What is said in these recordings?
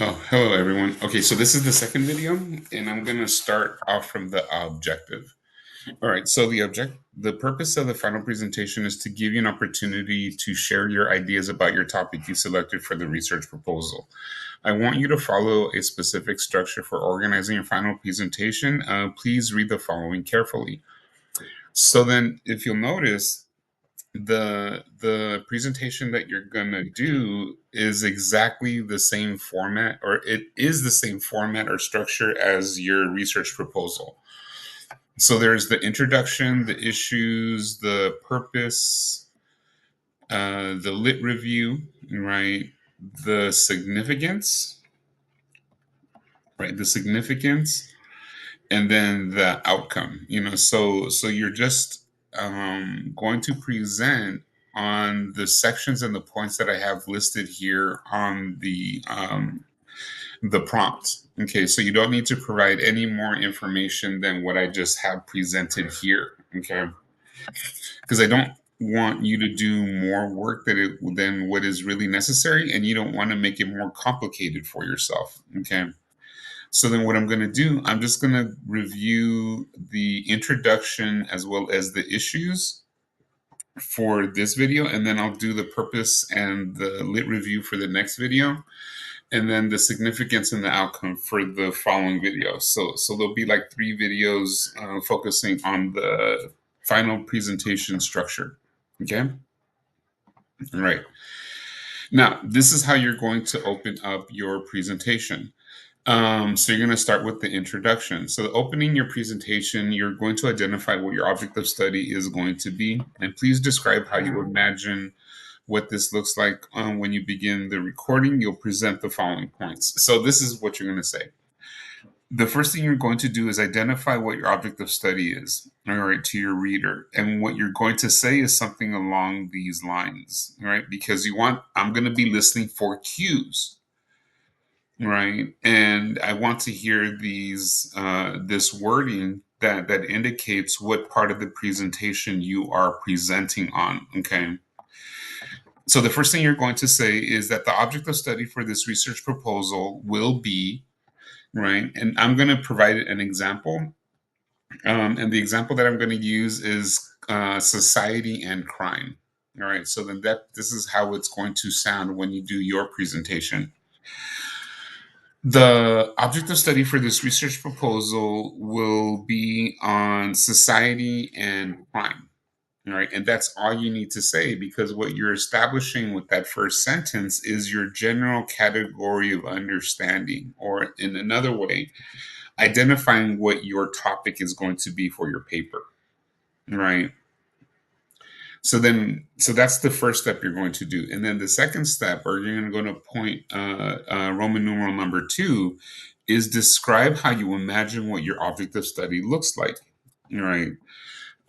Oh, hello everyone. Okay, so this is the second video, and I'm gonna start off from the objective. All right, so the purpose of the final presentation is to give you an opportunity to share your ideas about your topic you selected for the research proposal. I want you to follow a specific structure for organizing your final presentation. Please read the following carefully. So then, if you'll notice, the presentation that you're gonna do is exactly the same format, or it is the same format or structure as your research proposal. So there's the introduction, the issues, the purpose, the lit review, right? The significance, right? The significance, and then the outcome. So you're just going to present on the sections and the points that I have listed here on the prompt. Okay, so you don't need to provide any more information than what I just have presented here. Okay, because I don't want you to do more work than what is really necessary, and you don't want to make it more complicated for yourself. Okay. So then what I'm going to do, I'm just going to review the introduction as well as the issues for this video, and then I'll do the purpose and the lit review for the next video, and then the significance and the outcome for the following video. So there'll be like three videos focusing on the final presentation structure. Okay. All right. Now, this is how you're going to open up your presentation. So you're going to start with the introduction. So opening your presentation, you're going to identify what your object of study is going to be, and please describe how you imagine what this looks like. When you begin the recording, you'll present the following points. So this is what you're going to say. The first thing you're going to do is identify what your object of study is, all right, to your reader. And what you're going to say is something along these lines, all right, because I'm going to be listening for cues, right? And I want to hear this wording that indicates what part of the presentation you are presenting on. Okay. So the first thing you're going to say is that the object of study for this research proposal will be, right? And I'm going to provide an example. And the example that I'm going to use is society and crime. All right. So then this is how it's going to sound when you do your presentation. The object of study for this research proposal will be on society and crime. All right. And that's all you need to say, because what you're establishing with that first sentence is your general category of understanding, or in another way, identifying what your topic is going to be for your paper. Right. So that's the first step you're going to do. And then the second step, or you're going to go to point Roman numeral number two, is describe how you imagine what your object of study looks like. Right.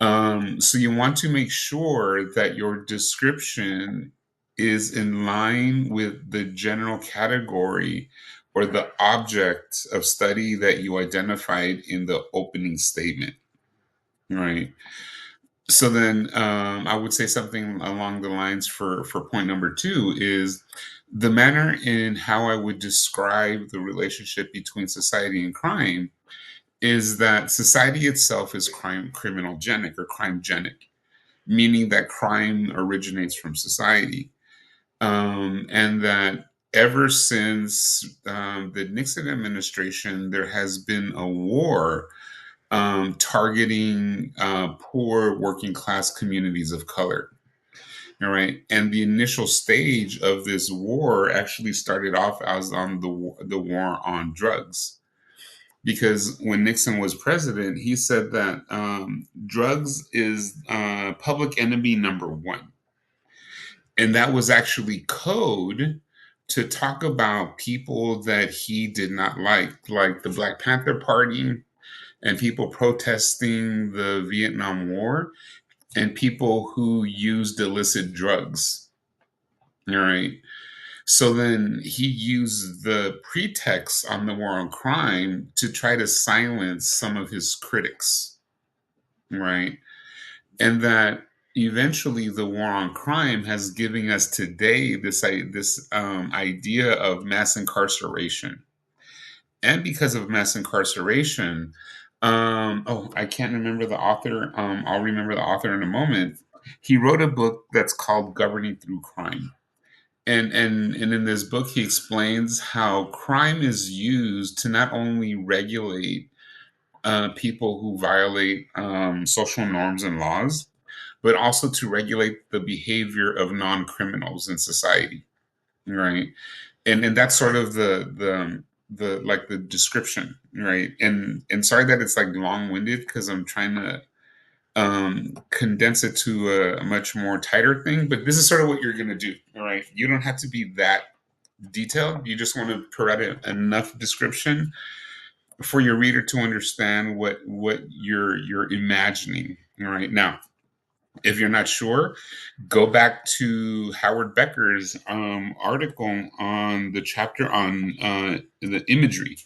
So you want to make sure that your description is in line with the general category or the object of study that you identified in the opening statement. Right. So then I would say something along the lines for point number two is the manner in how I would describe the relationship between society and crime is that society itself is criminogenic or crimegenic, meaning that crime originates from society. And that ever since the Nixon administration, there has been a war targeting poor working class communities of color. All right. And the initial stage of this war actually started off as on the war on drugs. Because when Nixon was president, he said that drugs is public enemy number one. And that was actually code to talk about people that he did not like the Black Panther Party and people protesting the Vietnam War and people who used illicit drugs. All right. So then he used the pretext on the war on crime to try to silence some of his critics. Right. And that eventually the war on crime has given us today this idea of mass incarceration. And because of mass incarceration, I can't remember the author. I'll remember the author in a moment. He wrote a book that's called Governing Through Crime. And in this book he explains how crime is used to not only regulate people who violate social norms and laws, but also to regulate the behavior of non-criminals in society, right? And that's sort of the like the description, right? And sorry that it's like long-winded because I'm trying to condense it to a much more tighter thing, but this is sort of what you're going to do. All right, you don't have to be that detailed. You just want to provide enough description for your reader to understand what you're imagining. All right, now if you're not sure, go back to Howard Becker's article on the chapter on the imagery,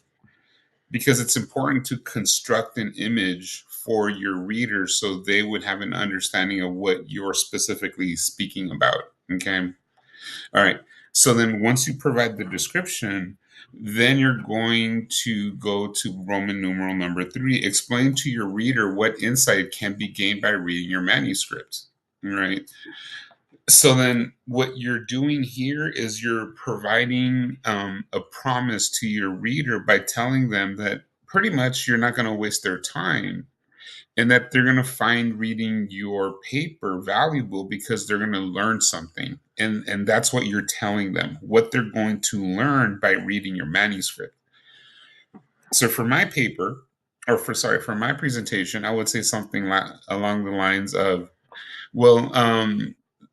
because it's important to construct an image for your readers so they would have an understanding of what you're specifically speaking about. Okay. All right. So then once you provide the description, then you're going to go to Roman numeral number 3. Explain to your reader what insight can be gained by reading your manuscript. Right. So then what you're doing here is you're providing a promise to your reader by telling them that pretty much you're not going to waste their time, and that they're going to find reading your paper valuable because they're going to learn something. And that's what you're telling them, what they're going to learn by reading your manuscript. So for my paper, or for my presentation, I would say something along the lines of, well,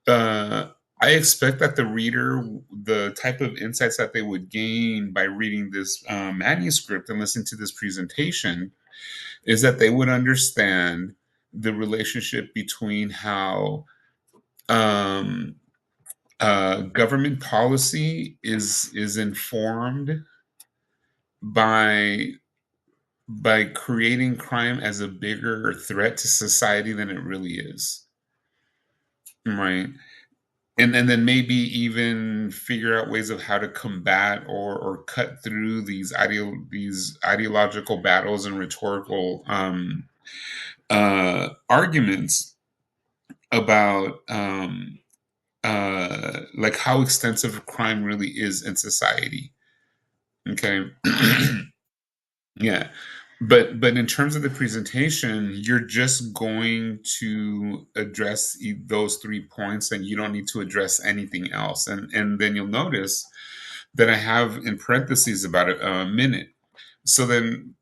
uh, I expect that the reader, the type of insights that they would gain by reading this manuscript and listening to this presentation, is that they would understand the relationship between how um, government policy is informed by creating crime as a bigger threat to society than it really is, right? And then maybe even figure out ways of how to combat or cut through these ideological battles and rhetorical arguments about like how extensive crime really is in society. Okay. Yeah. But in terms of the presentation, you're just going to address those 3 points, and you don't need to address anything else. And then you'll notice that I have in parentheses about a minute. So then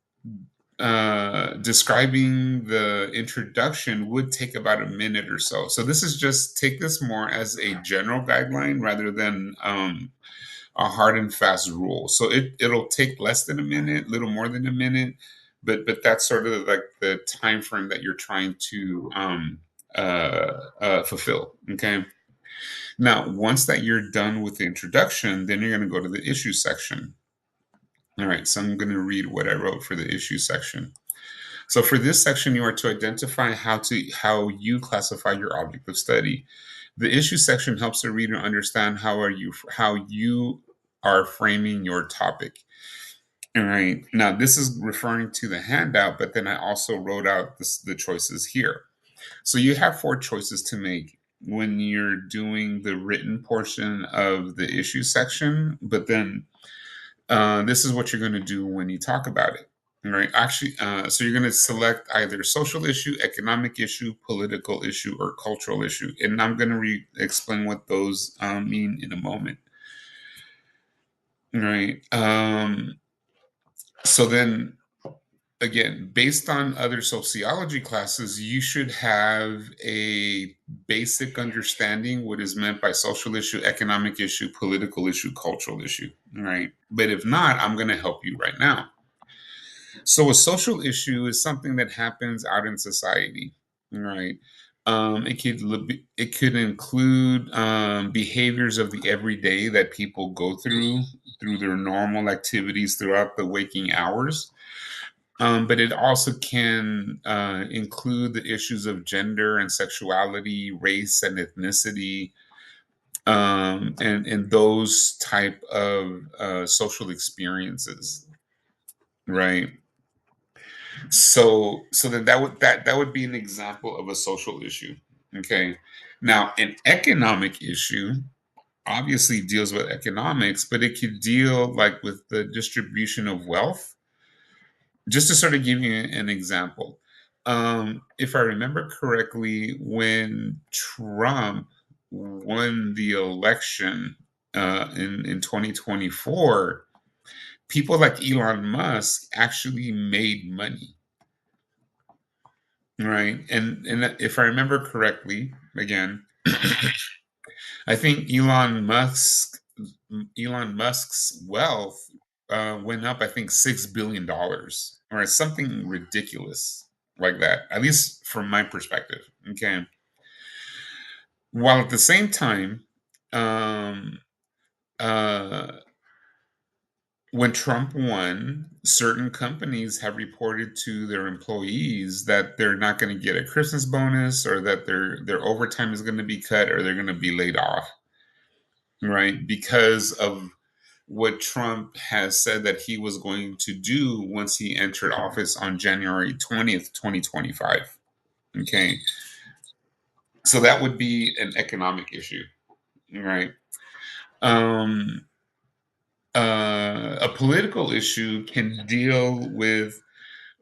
describing the introduction would take about a minute or so. So this is just, take this more as a general guideline rather than a hard and fast rule. So it'll take less than a minute, little more than a minute, but that's sort of like the time frame that you're trying to fulfill. Okay. Now, once that you're done with the introduction, then you're going to go to the issue section. All right. So I'm going to read what I wrote for the issue section. So for this section, you are to identify how you classify your object of study. The issue section helps the reader understand how you are framing your topic. All right. Now this is referring to the handout, but then I also wrote out the choices here. So you have 4 choices to make when you're doing the written portion of the issue section, but then this is what you're going to do when you talk about it. All right. Actually, so you're going to select either social issue, economic issue, political issue, or cultural issue. And I'm going to explain what those mean in a moment. All right. So then again, based on other sociology classes, you should have a basic understanding what is meant by social issue, economic issue, political issue, cultural issue. All right. But if not, I'm going to help you right now. So a social issue is something that happens out in society, right? It could include behaviors of the everyday that people go through their normal activities throughout the waking hours. But it also can include the issues of gender and sexuality, race and ethnicity, and those type of social experiences, right? So then that would be an example of a social issue. Okay. Now, an economic issue obviously deals with economics, but it could deal like with the distribution of wealth. Just to sort of give you an example, if I remember correctly, when Trump won the election in 2024, people like Elon Musk actually made money, right? And if I remember correctly, again, I think Elon Musk's wealth went up, I think, $6 billion or something ridiculous like that. At least from my perspective. Okay, while at the same time, um, uh, when Trump won, certain companies have reported to their employees that they're not going to get a Christmas bonus, or that their overtime is going to be cut, or they're going to be laid off, right? Because of what Trump has said that he was going to do once he entered office on January 20th, 2025. Okay. So that would be an economic issue, right? Um, a political issue can deal with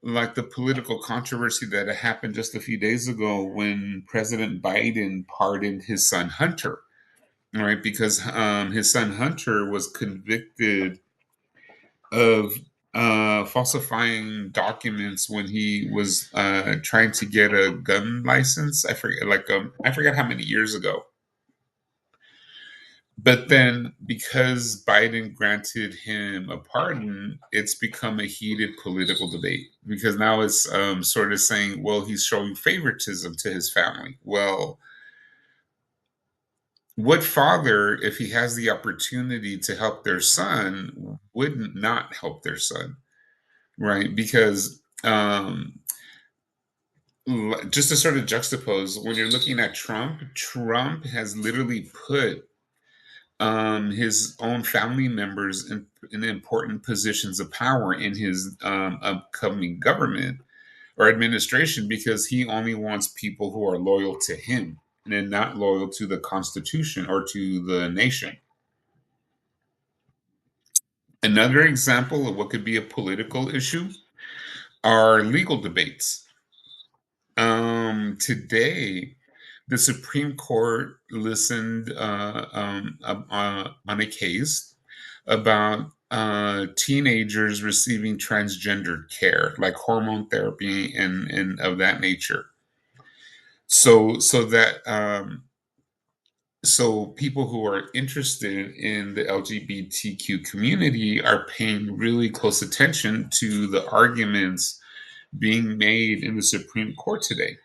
like the political controversy that happened just a few days ago when President Biden pardoned his son Hunter, right? Because his son Hunter was convicted of falsifying documents when he was trying to get a gun license. I forget how many years ago. But then, because Biden granted him a pardon, it's become a heated political debate because now it's sort of saying, well, he's showing favoritism to his family. Well, what father, if he has the opportunity to help their son, wouldn't not help their son, right? Because just to sort of juxtapose, when you're looking at Trump has literally put his own family members in important positions of power in his upcoming government or administration because he only wants people who are loyal to him and then not loyal to the Constitution or to the nation. Another example of what could be a political issue are legal debates. Today, the Supreme Court listened on a case about teenagers receiving transgendered care, like hormone therapy and of that nature. So people who are interested in the LGBTQ community are paying really close attention to the arguments being made in the Supreme Court today.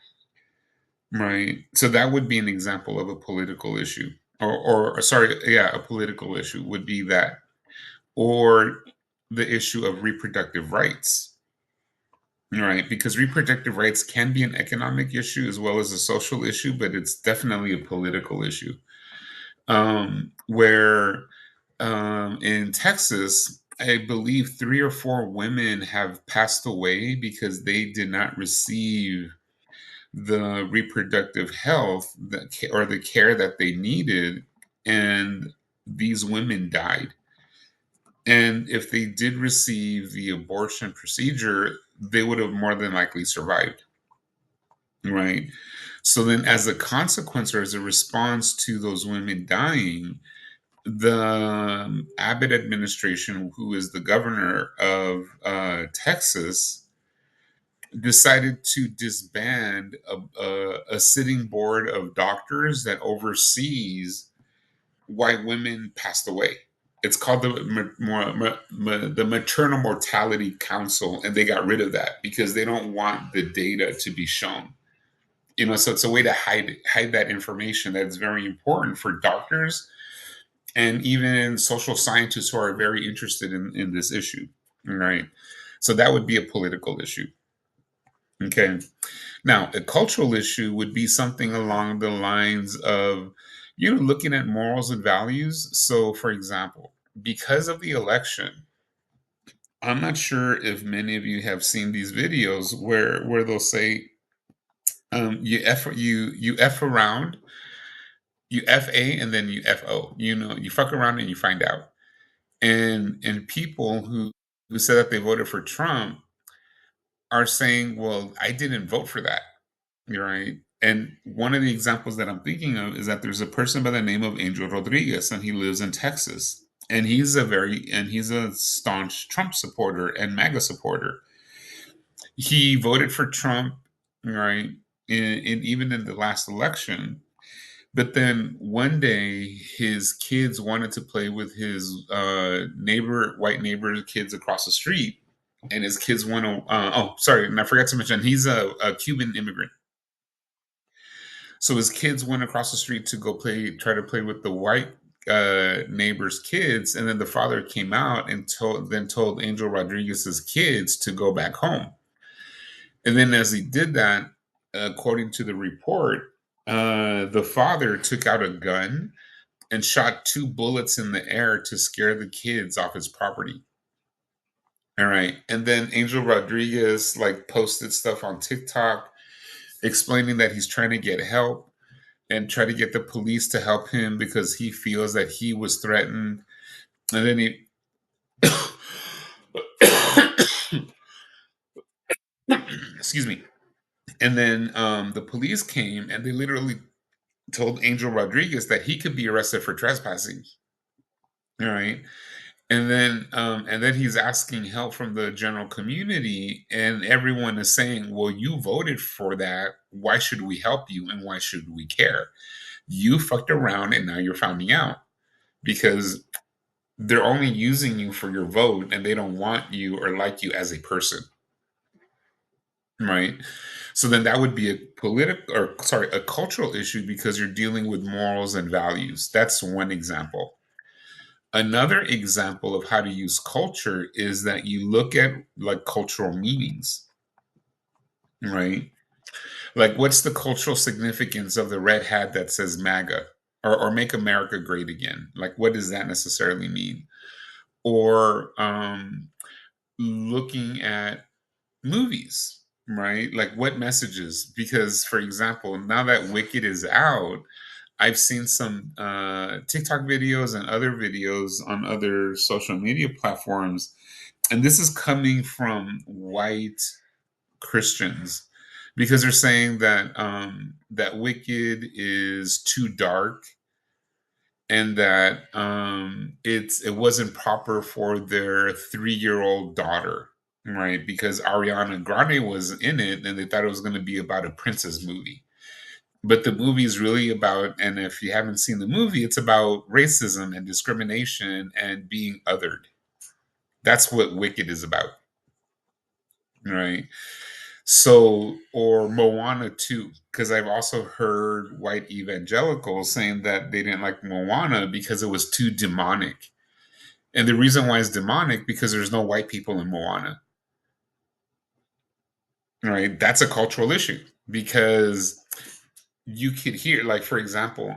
Right. So that would be an example of a political issue. Or sorry, yeah, a political issue would be that. Or the issue of reproductive rights. Right. Because reproductive rights can be an economic issue as well as a social issue, but it's definitely a political issue. Where in Texas, I believe 3 or 4 women have passed away because they did not receive the reproductive health or the care that they needed, and these women died. And if they did receive the abortion procedure, they would have more than likely survived, right? So then, as a consequence or as a response to those women dying, the Abbott administration, who is the governor of Texas, decided to disband a sitting board of doctors that oversees why women passed away. It's called the Maternal Mortality Council, and they got rid of that because they don't want the data to be shown. So it's a way to hide that information that's very important for doctors and even social scientists who are very interested in this issue, right? So that would be a political issue. Okay. Now, a cultural issue would be something along the lines of, looking at morals and values. So, for example, because of the election, I'm not sure if many of you have seen these videos where they'll say, you f around, you f a, and then you f o. You fuck around and you find out. And people who said that they voted for Trump are saying, well, I didn't vote for that. You're right. And one of the examples that I'm thinking of is that there's a person by the name of Angel Rodriguez, and he lives in Texas. And he's a staunch Trump supporter and MAGA supporter. He voted for Trump, right? Even in the last election. But then one day, his kids wanted to play with his white neighbor kids across the street, and his kids want to. Oh, sorry, and I forgot to mention he's a Cuban immigrant. So his kids went across the street to go try to play with the white neighbor's kids, and then the father came out and told Angel Rodriguez's kids to go back home. And then as he did that, according to the report, the father took out a gun and shot two bullets in the air to scare the kids off his property. All right. And then Angel Rodriguez like posted stuff on TikTok explaining that he's trying to get help and try to get the police to help him because he feels that he was threatened. And then he excuse me. And then the police came and they literally told Angel Rodriguez that he could be arrested for trespassing. All right. And then he's asking help from the general community, and everyone is saying, well, you voted for that. Why should we help you and why should we care? You fucked around and now you're finding out because they're only using you for your vote and they don't want you or like you as a person, right? So then that would be a political or sorry, a cultural issue because you're dealing with morals and values. That's one example. Another example of how to use culture is that you look at like cultural meanings, right? Like, what's the cultural significance of the red hat that says MAGA or Make America Great Again? Like, what does that necessarily mean? Or looking at movies, right? Like, what messages? Because, for example, now that Wicked is out, I've seen some TikTok videos and other videos on other social media platforms, and this is coming from white Christians because they're saying that Wicked is too dark and that it wasn't proper for their 3-year-old daughter, right? Because Ariana Grande was in it, and they thought it was going to be about a princess movie. But the movie is really about, and if you haven't seen the movie, it's about racism and discrimination and being othered. That's what Wicked is about, right? So, or Moana 2, because I've also heard white evangelicals saying that they didn't like Moana because it was too demonic. And the reason why it's demonic because there's no white people in Moana, right? That's a cultural issue because you could hear, like, for example,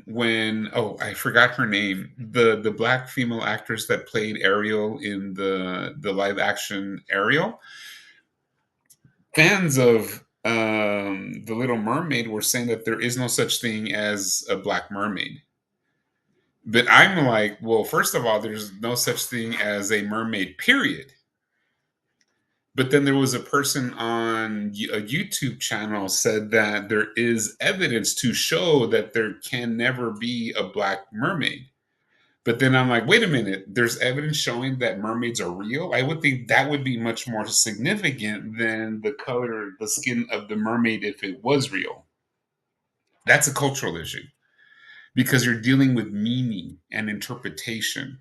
when, oh, I forgot her name, the black female actress that played Ariel in the live action Ariel. Fans of the Little Mermaid were saying that there is no such thing as a black mermaid. But I'm like, well, first of all, there's no such thing as a mermaid, period. But then there was a person on a YouTube channel said that there is evidence to show that there can never be a black mermaid. But then I'm like, wait a minute, there's evidence showing that mermaids are real. I would think that would be much more significant than the color, the skin of the mermaid if it was real. That's a cultural issue because you're dealing with meaning and interpretation,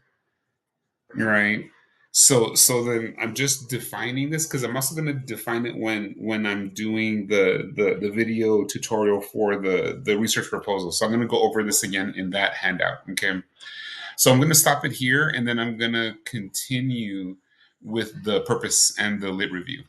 right? So then I'm just defining this because I'm also going to define it when I'm doing the video tutorial for the research proposal. So I'm going to go over this again in that handout. Okay. So I'm going to stop it here and then I'm going to continue with the purpose and the lit review.